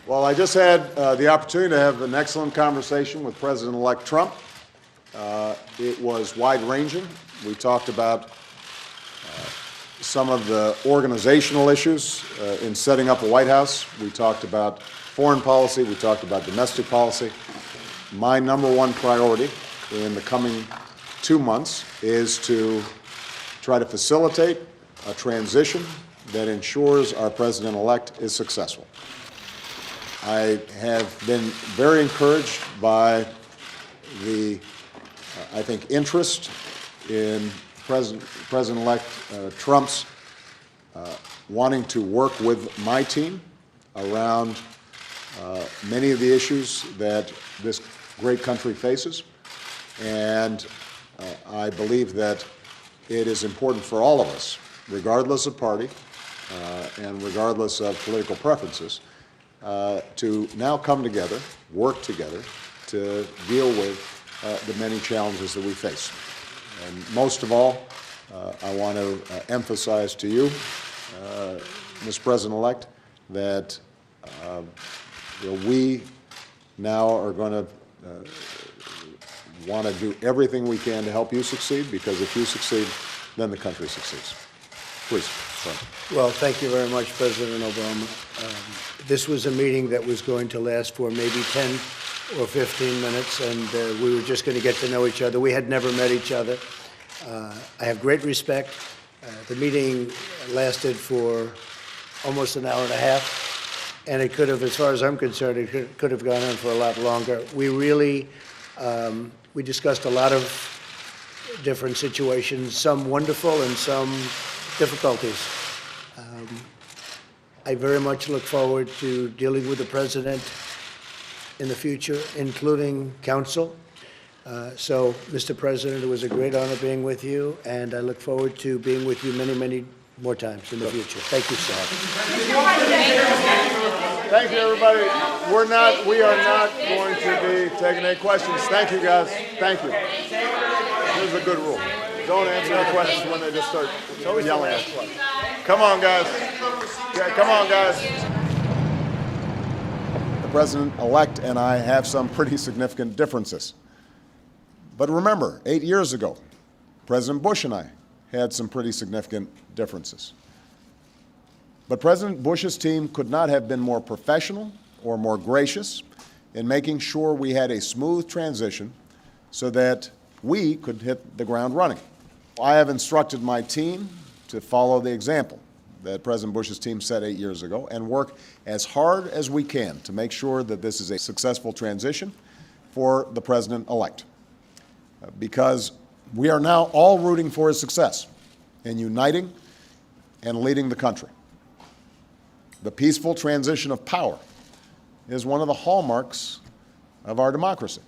Well, I just had the opportunity to have an excellent conversation with President-elect Trump. It was wide-ranging. We talked about some of the organizational issues in setting up a White House. We talked about foreign policy. We talked about domestic policy. My number one priority in the coming 2 months is to try to facilitate a transition that ensures our President-elect is successful. I have been very encouraged by the, I think, interest in President-elect Trump's wanting to work with my team around many of the issues that this great country faces. And I believe that it is important for all of us, regardless of party and regardless of political preferences, to now come together, work together, to deal with the many challenges that we face. And most of all, I want to emphasize to you, Mr. President-elect, that we now are going to want to do everything we can to help you succeed, because if you succeed, then the country succeeds. Please. Sorry. Well, thank you very much, President Obama. This was a meeting that was going to last for maybe 10 or 15 minutes, and we were just going to get to know each other. We had never met each other. I have great respect. The meeting lasted for almost an hour and a half, and it could have, as far as I'm concerned, it could have gone on for a lot longer. We really, we discussed a lot of different situations, some wonderful and some difficulties. I very much look forward to dealing with the President in the future, including counsel. So, Mr. President, it was a great honor being with you, and I look forward to being with you many, many more times in the future. Thank you, sir. Thank you, everybody. We are not going to be taking any questions. Thank you, guys. Thank you. Here's a good rule. Don't answer any questions when they just start yelling at you. Come on, guys. Yeah, come on, guys. The President-elect and I have some pretty significant differences. But remember, 8 years ago, President Bush and I had some pretty significant differences. But President Bush's team could not have been more professional or more gracious in making sure we had a smooth transition so that we could hit the ground running. I have instructed my team to follow the example that President Bush's team set 8 years ago and work as hard as we can to make sure that this is a successful transition for the President-elect. Because we are now all rooting for his success in uniting and leading the country. The peaceful transition of power is one of the hallmarks of our democracy.